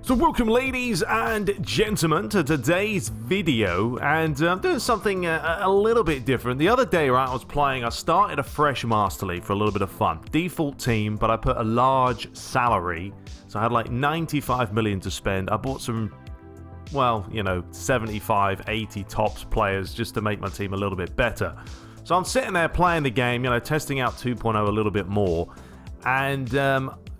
So welcome ladies and gentlemen to today's video, and I'm doing something a little bit different. The other day, right, I started a fresh Master League for a little bit of fun. Default team, but I put a large salary, so I had like 95 million to spend. I bought some, well, you know, 75, 80 tops players just to make my team a little bit better. So I'm sitting there playing the game, you know, testing out 2.0 a little bit more, and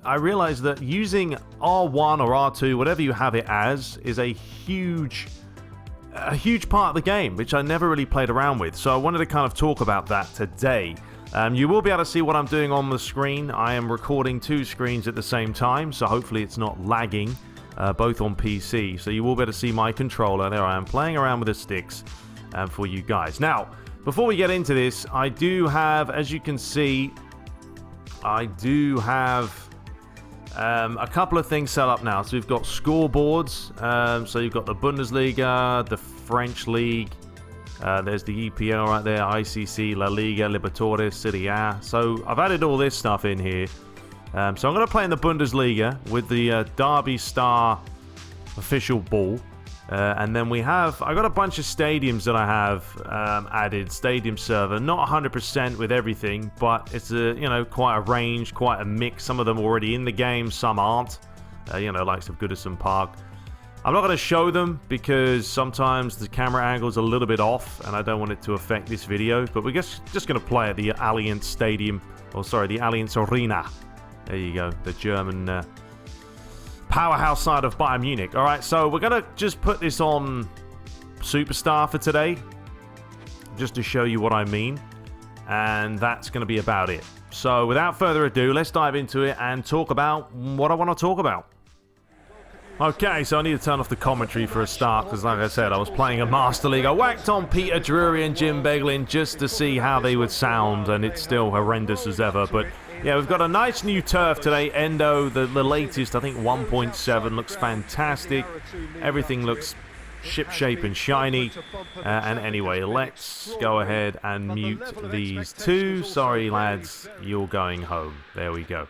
I realized that using R1 or R2, whatever you have it as, is a huge part of the game, which I never really played around with. So I wanted to kind of talk about that today. You will be able to see what I'm doing on the screen. I am recording two screens at the same time, so hopefully it's not lagging, both on PC. So you will be able to see my controller. There I am playing around with the sticks for you guys. Now, before we get into this, I do have, as you can see, I do have a couple of things set up now. So we've got scoreboards. So you've got the Bundesliga, the French League. There's the EPL right there, ICC, La Liga, Libertadores, Serie A. So I've added all this stuff in here. So I'm going to play in the Bundesliga with the Derby Star official ball. And then I got a bunch of stadiums that I have added, stadium server, not 100% with everything, but it's quite a range, quite a mix. Some of them already in the game, some aren't, like some Goodison Park. I'm not going to show them because sometimes the camera angle's a little bit off and I don't want it to affect this video, but we're just going to play at the Allianz Stadium, the Allianz Arena. There you go, the German powerhouse side of Bayern Munich. All right, so we're gonna just put this on Superstar for today, just to show you what I mean, and that's gonna be about it. So without further ado, let's dive into it and talk about what I want to talk about. Okay, so I need to turn off the commentary for a start because, like I said, I was playing a Master League. I whacked on Peter Drury and Jim Beglin just to see how they would sound, and it's still horrendous as ever, but yeah, we've got a nice new turf today, Endo, the latest, I think 1.7, looks fantastic. Everything looks ship-shape and shiny. And anyway, let's go ahead and mute these two. Sorry, lads, you're going home. There we go.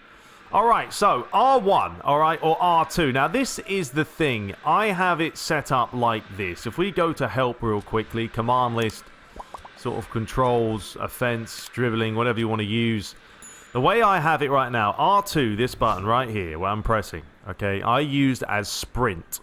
All right, so R1, all right, or R2. Now, this is the thing. I have it set up like this. If we go to help real quickly, command list, sort of controls, offense, dribbling, whatever you want to use. The way I have it right now, R2, this button right here, where I'm pressing, okay, I used as sprint.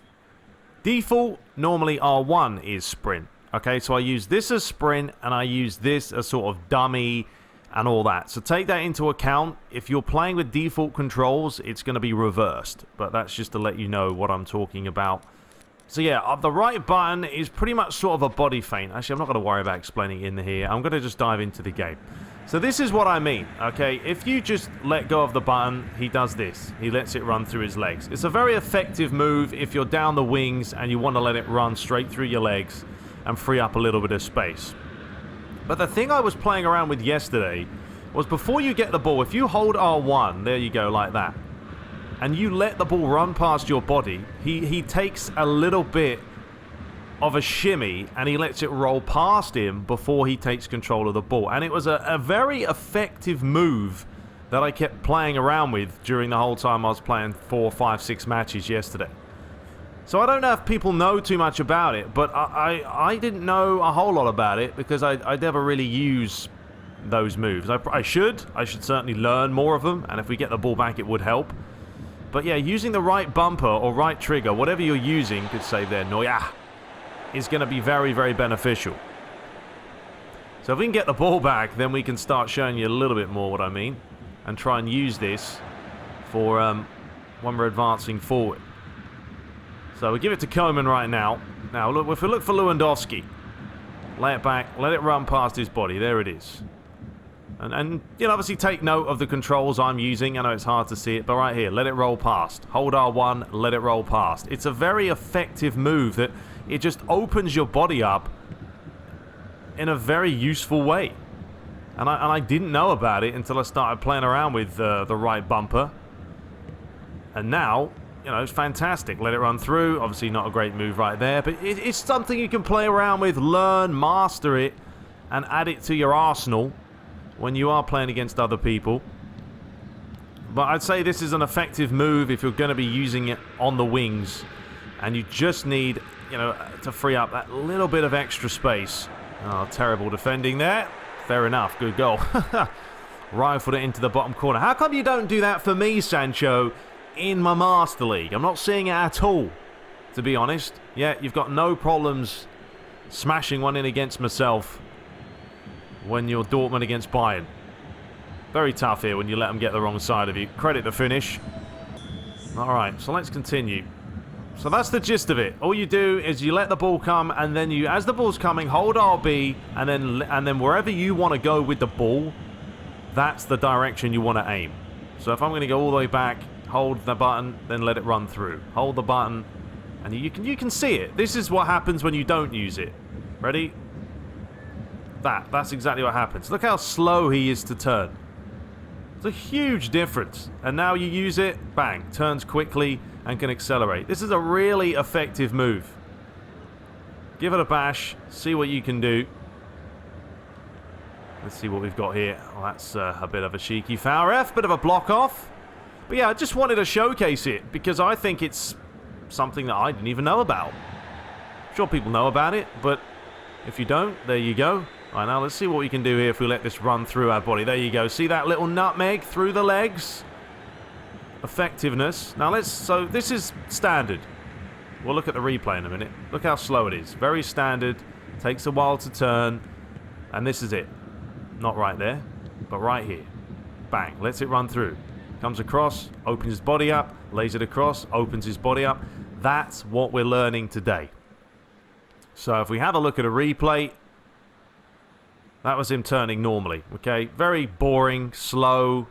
Default, normally R1 is sprint, okay, so I use this as sprint, and I use this as sort of dummy and all that. So take that into account. If you're playing with default controls, it's going to be reversed, but that's just to let you know what I'm talking about. So yeah, the right button is pretty much sort of a body feint. Actually, I'm not going to worry about explaining in here. I'm going to just dive into the game. So this is what I mean, okay? If you just let go of the button, he does this. He lets it run through his legs. It's a very effective move if you're down the wings and you want to let it run straight through your legs and free up a little bit of space. But the thing I was playing around with yesterday was before you get the ball, if you hold R1, there you go, like that, and you let the ball run past your body, he takes a little bit of a shimmy and he lets it roll past him before he takes control of the ball. And it was a very effective move that I kept playing around with during the whole time I was playing 4, 5, 6 matches yesterday. So I don't know if people know too much about it, but I didn't know a whole lot about it because I never really use those moves. I should certainly learn more of them, and if we get the ball back it would help. But yeah, using the right bumper or right trigger, whatever you're using, could save there, Neuer, is going to be very, very beneficial. So if we can get the ball back, then we can start showing you a little bit more what I mean, and try and use this for when we're advancing forward. So we give it to Koeman right now. Now, look, if we look for Lewandowski, lay it back, let it run past his body. There it is. And you know, obviously take note of the controls I'm using. I know it's hard to see it, but right here, let it roll past. Hold R1, let it roll past. It's a very effective move that it just opens your body up in a very useful way. And I didn't know about it until I started playing around with the right bumper. And now, you know, it's fantastic. Let it run through. Obviously not a great move right there, but it's something you can play around with, learn, master it, and add it to your arsenal when you are playing against other people. But I'd say this is an effective move if you're going to be using it on the wings. And you just need, you know, to free up that little bit of extra space. Oh, terrible defending there. Fair enough. Good goal. Rifled it into the bottom corner. How come you don't do that for me, Sancho, in my Master League? I'm not seeing it at all, to be honest. Yeah, you've got no problems smashing one in against myself when you're Dortmund against Bayern. Very tough here when you let them get the wrong side of you. Credit the finish. Alright, so let's continue. So that's the gist of it. All you do is you let the ball come, and then you, as the ball's coming, hold RB, and then wherever you want to go with the ball, that's the direction you want to aim. So if I'm going to go all the way back, hold the button, then let it run through. Hold the button, and you can see it. This is what happens when you don't use it. Ready? That's exactly what happens. Look how slow he is to turn. It's a huge difference. And now you use it, bang, turns quickly and can accelerate. This is a really effective move. Give it a bash, see what you can do. Let's see what we've got here. Oh, that's a bit of a cheeky foul ref, bit of a block off. But yeah, I just wanted to showcase it because I think it's something that I didn't even know about. I'm sure people know about it, but if you don't, there you go. All right, now let's see what we can do here if we let this run through our body. There you go. See that little nutmeg through the legs? Effectiveness. Now so this is standard. We'll look at the replay in a minute. Look how slow it is. Very standard. Takes a while to turn. And this is it. Not right there, but right here. Bang. Lets it run through. Comes across, opens his body up, lays it across, opens his body up. That's what we're learning today. So if we have a look at a replay, that was him turning normally. Okay, very boring, slow.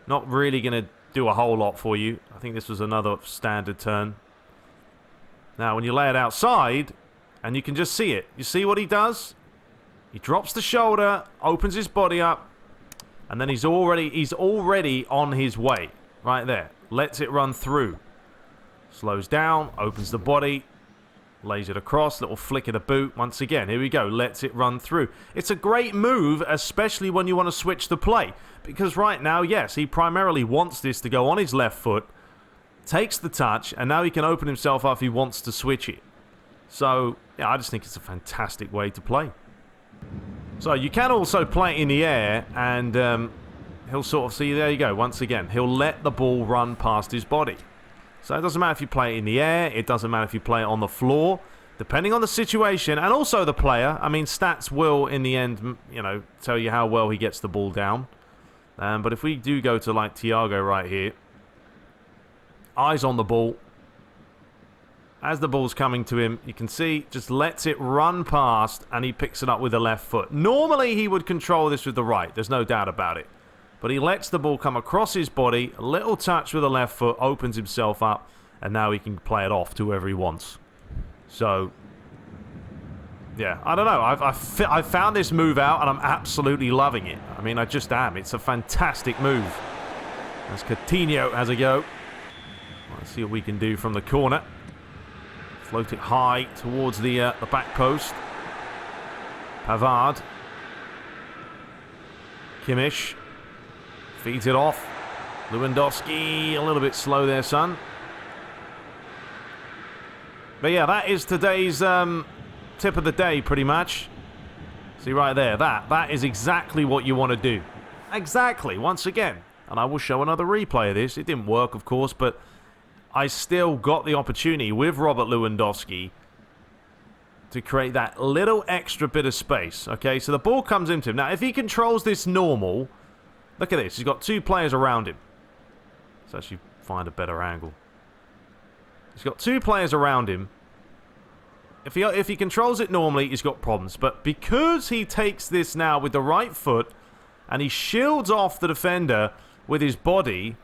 Not really going to do a whole lot for you. I think this was another standard turn. Now, when you lay it outside, and you can just see it. You see what he does? He drops the shoulder, opens his body up, and then he's already on his way. Right there. Lets it run through. Slows down, opens the body, lays it across, little flick of the boot. Once again, here we go. Lets it run through. It's a great move, especially when you want to switch the play. Because right now, yes, he primarily wants this to go on his left foot, takes the touch, and now he can open himself up if he wants to switch it. So, yeah, I just think it's a fantastic way to play. So you can also play it in the air, and he'll sort of see, there you go, once again, he'll let the ball run past his body. So it doesn't matter if you play it in the air, it doesn't matter if you play it on the floor, depending on the situation, and also the player. I mean, stats will, in the end, you know, tell you how well he gets the ball down. But if we do go to, like, Thiago right here, eyes on the ball. As the ball's coming to him, you can see, just lets it run past, and he picks it up with the left foot. Normally, he would control this with the right. There's no doubt about it. But he lets the ball come across his body, a little touch with the left foot, opens himself up, and now he can play it off to whoever he wants. So, yeah, I don't know. I've found this move out, and I'm absolutely loving it. I mean, I just am. It's a fantastic move. As Coutinho has a go. Let's see what we can do from the corner. Float it high towards the back post. Pavard. Kimmich. Feeds it off. Lewandowski, a little bit slow there, son. But yeah, that is today's tip of the day, pretty much. See right there, that is exactly what you want to do. Exactly, once again. And I will show another replay of this. It didn't work, of course, but I still got the opportunity with Robert Lewandowski to create that little extra bit of space. Okay, so the ball comes into him. Now, if he controls this normal, look at this. He's got two players around him. Let's actually find a better angle. He's got two players around him. If he controls it normally, he's got problems. But because he takes this now with the right foot and he shields off the defender with his body,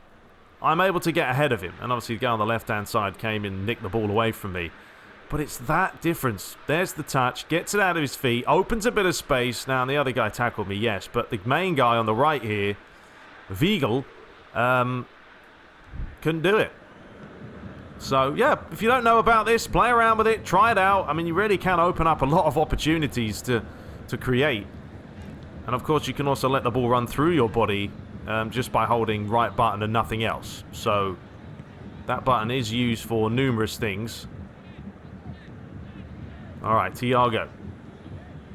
I'm able to get ahead of him. And obviously the guy on the left-hand side came in and nicked the ball away from me. But it's that difference. There's the touch, gets it out of his feet, opens a bit of space. Now, the other guy tackled me, yes. But the main guy on the right here, Weigl, couldn't do it. So, yeah, if you don't know about this, play around with it, try it out. I mean, you really can open up a lot of opportunities to create. And, of course, you can also let the ball run through your body just by holding right button and nothing else. So that button is used for numerous things. Alright, Thiago.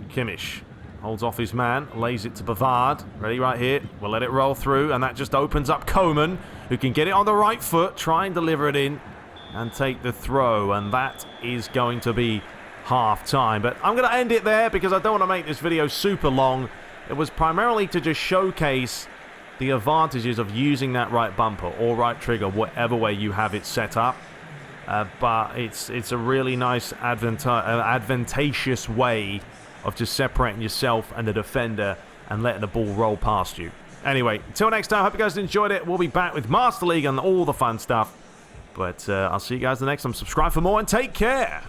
Kimmich holds off his man, lays it to Bavard. Ready right here. We'll let it roll through, and that just opens up Coman, who can get it on the right foot, try and deliver it in, and take the throw. And that is going to be half-time. But I'm going to end it there because I don't want to make this video super long. It was primarily to just showcase the advantages of using that right bumper or right trigger, whatever way you have it set up. But it's a really nice advantageous way of just separating yourself and the defender and letting the ball roll past you. Anyway, until next time, hope you guys enjoyed it. We'll be back with Master League and all the fun stuff. But I'll see you guys the next time. Subscribe for more and take care.